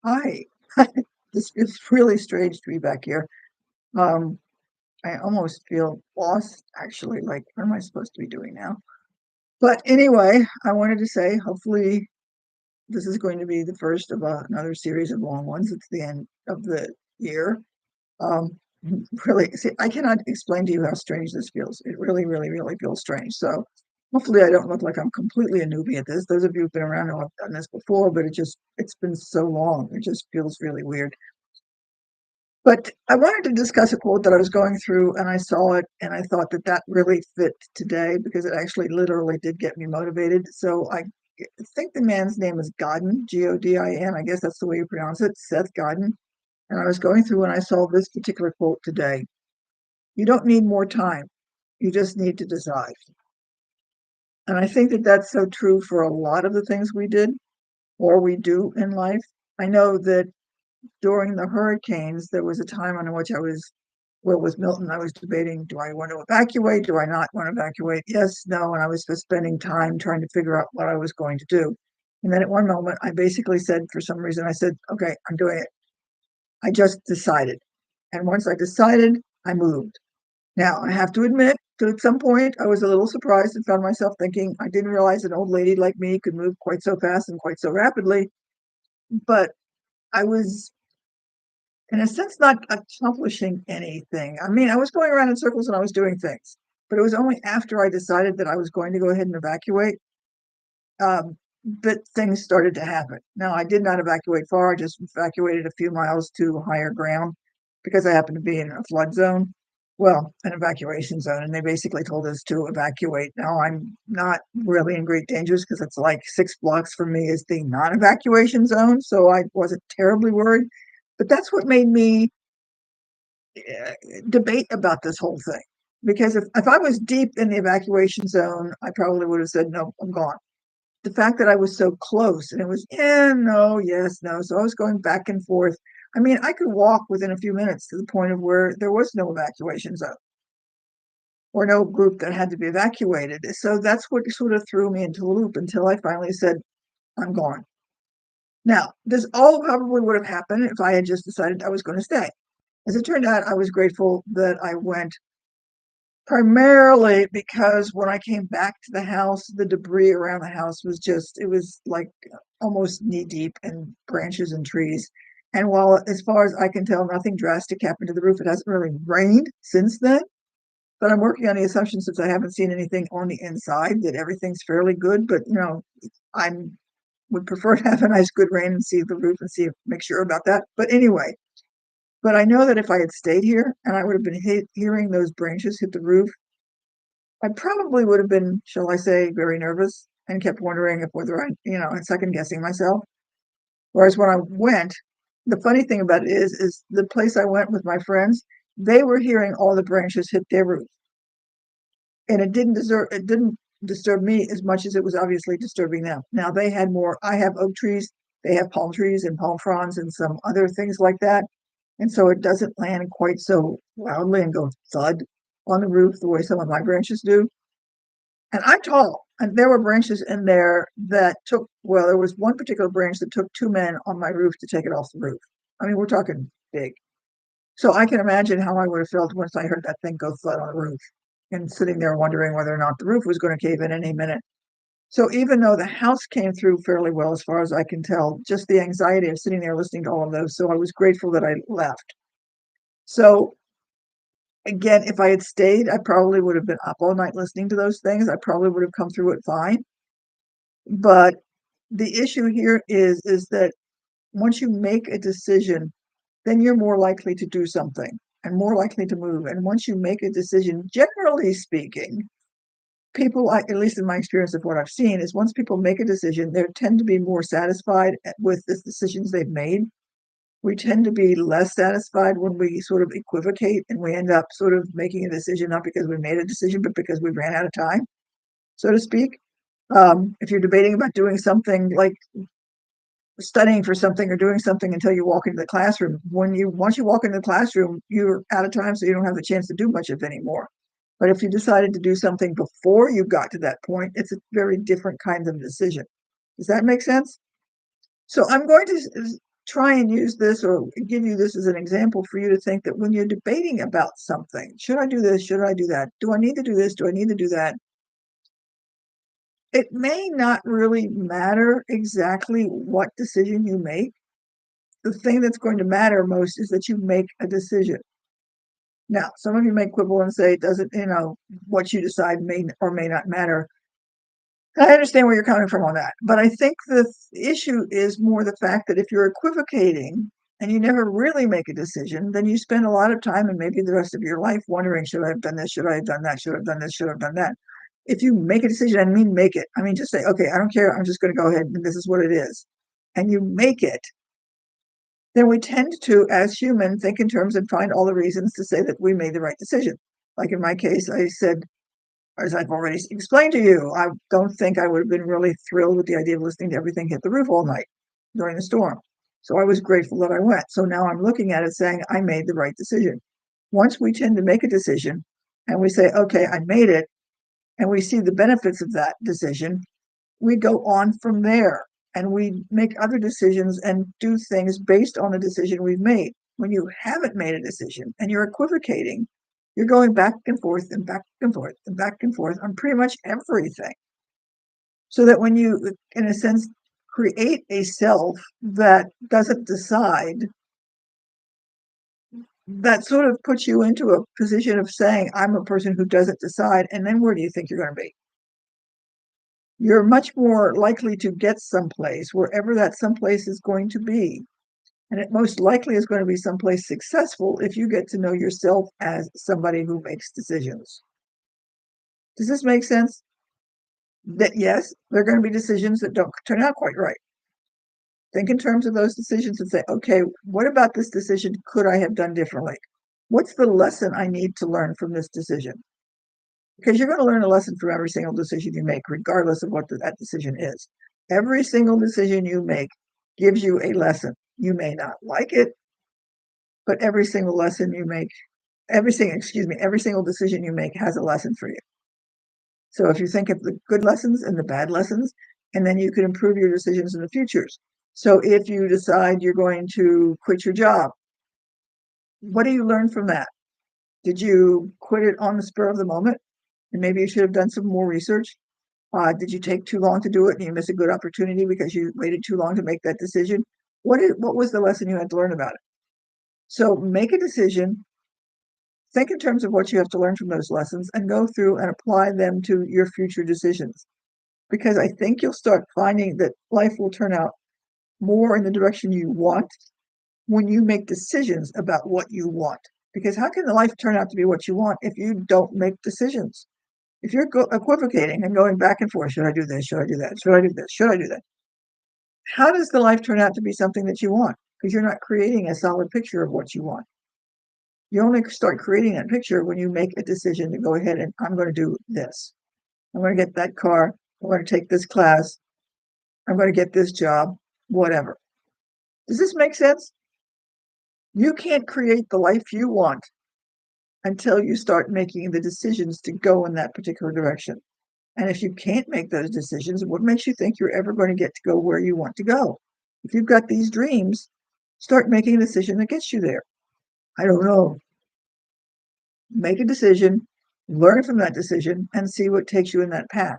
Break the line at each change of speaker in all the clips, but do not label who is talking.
Hi. This is really strange to be back here. Um, I almost feel lost, actually. Like, what am I supposed to be doing now? But anyway, I wanted to say, hopefully, this is going to be the first of another series of long ones. It's the end of the year. Um, really, see, I cannot explain to you how strange this feels. It really, really, really feels strange. So, hopefully, I don't look like I'm completely a newbie at this. Those of you who've been around know I've done this before, but it's been so long. It just feels really weird. But I wanted to discuss a quote that I was going through and I saw it and I thought that that really fit today because it actually literally did get me motivated. So I think the man's name is Godin, Godin. I guess that's the way you pronounce it, Seth Godin. And I was going through and I saw this particular quote today. You don't need more time. You just need to decide. And I think that that's so true for a lot of the things we did or we do in life. I know that during the hurricanes, there was a time on which well, with Milton, I was debating, do I want to evacuate? Do I not want to evacuate? Yes, no. And I was just spending time trying to figure out what I was going to do. And then at one moment, I basically said, for some reason, I said, okay, I'm doing it. I just decided. And once I decided, I moved. Now, I have to admit that at some point, I was a little surprised and found myself thinking, I didn't realize an old lady like me could move quite so fast and quite so rapidly. But I was in a sense, not accomplishing anything. I mean, I was going around in circles and I was doing things, but it was only after I decided that I was going to go ahead and evacuate that things started to happen. Now, I did not evacuate far. I just evacuated a few miles to higher ground because I happened to be in a flood zone. Well, an evacuation zone, and they basically told us to evacuate. Now, I'm not really in great dangers because it's like 6 blocks from me is the non-evacuation zone, so I wasn't terribly worried. But that's what made me debate about this whole thing. Because if I was deep in the evacuation zone, I probably would have said, no, I'm gone. The fact that I was so close and it was, yeah, no, yes, no. So I was going back and forth. I mean, I could walk within a few minutes to the point of where there was no evacuation zone or no group that had to be evacuated. So that's what sort of threw me into a loop until I finally said, I'm gone. Now, this all probably would have happened if I had just decided I was going to stay. As it turned out, I was grateful that I went primarily because when I came back to the house, the debris around the house was just, it was like almost knee deep in branches and trees. And while, as far as I can tell, nothing drastic happened to the roof, it hasn't really rained since then. But I'm working on the assumption, since I haven't seen anything on the inside, that everything's fairly good. But, I would prefer to have a nice good rain and see the roof and make sure about that. But anyway, but I know that if I had stayed here and I would have been hearing those branches hit the roof, I probably would have been, shall I say, very nervous and kept wondering if whether and second guessing myself. Whereas when I went, the funny thing about it is the place I went with my friends, they were hearing all the branches hit their roof, and it didn't disturb me as much as it was obviously disturbing them. Now they had more. I have oak trees, they have palm trees and palm fronds and some other things like that, and so it doesn't land quite so loudly and go thud on the roof the way some of my branches do. And I'm tall, and there were branches in there that there was one particular branch that took two men on my roof to take it off the roof. I mean, we're talking big. So I can imagine how I would have felt once I heard that thing go flat on the roof and sitting there wondering whether or not the roof was going to cave in any minute. So even though the house came through fairly well, as far as I can tell, just the anxiety of sitting there listening to all of those. So I was grateful that I left. So again, if I had stayed, I probably would have been up all night listening to those things. I probably would have come through it fine. But the issue here is that once you make a decision, then you're more likely to do something and more likely to move. And once you make a decision, generally speaking, people, at least in my experience of what I've seen, is once people make a decision, they tend to be more satisfied with the decisions they've made. We tend to be less satisfied when we sort of equivocate and we end up sort of making a decision, not because we made a decision, but because we ran out of time, so to speak. If you're debating about doing something like studying for something or doing something until you walk into the classroom, once you walk into the classroom, you're out of time, so you don't have the chance to do much of it anymore. But if you decided to do something before you got to that point, it's a very different kind of decision. Does that make sense? So I'm going to try and use this or give you this as an example for you to think that when you're debating about something, should I do this? Should I do that? Do I need to do this? Do I need to do that? It may not really matter exactly what decision you make. The thing that's going to matter most is that you make a decision. Now, some of you may quibble and say it doesn't, what you decide may or may not matter. I understand where you're coming from on that, but I think the issue is more the fact that if you're equivocating and you never really make a decision, then you spend a lot of time and maybe the rest of your life wondering, should I have done this? Should I have done that? Should I have done this? Should I have done that? If you make a decision, I mean make it. I mean just say, okay, I don't care. I'm just going to go ahead and this is what it is. And you make it, then we tend to, as humans, think in terms and find all the reasons to say that we made the right decision. Like in my case, I said, as I've already explained to you, I don't think I would have been really thrilled with the idea of listening to everything hit the roof all night during the storm. So I was grateful that I went. So now I'm looking at it saying I made the right decision. Once we tend to make a decision and we say, okay, I made it, and we see the benefits of that decision, we go on from there and we make other decisions and do things based on the decision we've made. When you haven't made a decision and you're equivocating, you're going back and forth and back and forth and back and forth on pretty much everything. So that when you, in a sense, create a self that doesn't decide, that sort of puts you into a position of saying, I'm a person who doesn't decide. And then where do you think you're going to be? You're much more likely to get someplace, wherever that someplace is going to be. And it most likely is going to be someplace successful if you get to know yourself as somebody who makes decisions. Does this make sense? That yes, there are going to be decisions that don't turn out quite right. Think in terms of those decisions and say, okay, what about this decision could I have done differently? What's the lesson I need to learn from this decision? Because you're going to learn a lesson from every single decision you make, regardless of what that decision is. Every single decision you make gives you a lesson. You may not like it, but every single lesson you make, every single decision you make has a lesson for you. So if you think of the good lessons and the bad lessons, and then you can improve your decisions in the futures. So if you decide you're going to quit your job, what do you learn from that? Did you quit it on the spur of the moment? And maybe you should have done some more research. Did you take too long to do it and you miss a good opportunity because you waited too long to make that decision? What was the lesson you had to learn about it? So make a decision, think in terms of what you have to learn from those lessons, and go through and apply them to your future decisions. Because I think you'll start finding that life will turn out more in the direction you want when you make decisions about what you want. Because how can the life turn out to be what you want if you don't make decisions? If you're equivocating and going back and forth, should I do this? Should I do that? Should I do this? Should I do that? How does the life turn out to be something that you want? Because you're not creating a solid picture of what you want. You only start creating that picture when you make a decision to go ahead and I'm going to do this. I'm going to get that car. I'm going to take this class. I'm going to get this job, whatever. Does this make sense? You can't create the life you want until you start making the decisions to go in that particular direction. And if you can't make those decisions, what makes you think you're ever going to get to go where you want to go? If you've got these dreams, start making a decision that gets you there. I don't know. Make a decision, learn from that decision, and see what takes you in that path.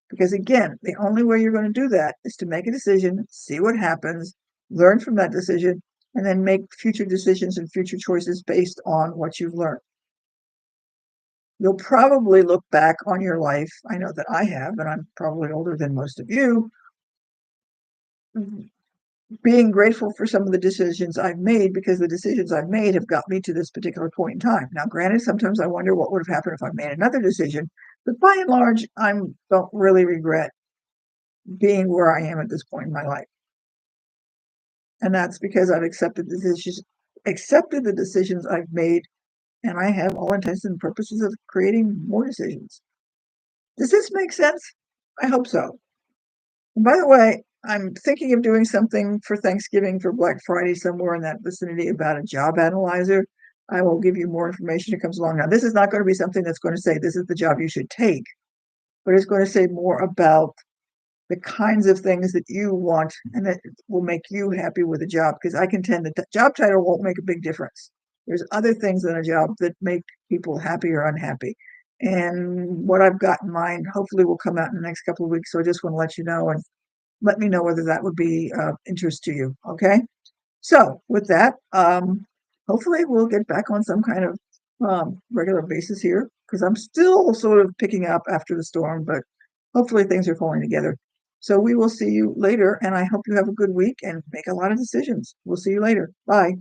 Because again, the only way you're going to do that is to make a decision, see what happens, learn from that decision, and then make future decisions and future choices based on what you've learned. You'll probably look back on your life. I know that I have, and I'm probably older than most of you, being grateful for some of the decisions I've made because the decisions I've made have got me to this particular point in time. Now, granted, sometimes I wonder what would have happened if I made another decision, but by and large, I don't really regret being where I am at this point in my life. And that's because I've accepted the decisions I've made, and I have all intents and purposes of creating more decisions. Does this make sense? I hope so. And by the way, I'm thinking of doing something for Thanksgiving for Black Friday somewhere in that vicinity about a job analyzer. I will give you more information that comes along. Now, this is not going to be something that's going to say this is the job you should take, but it's going to say more about the kinds of things that you want and that will make you happy with a job. Because I contend that the job title won't make a big difference. There's other things in a job that make people happy or unhappy. And what I've got in mind hopefully will come out in the next couple of weeks. So I just want to let you know and let me know whether that would be interest to you. Okay. So with that, hopefully we'll get back on some kind of regular basis here because I'm still sort of picking up after the storm, but hopefully things are falling together. So we will see you later, and I hope you have a good week and make a lot of decisions. We'll see you later. Bye.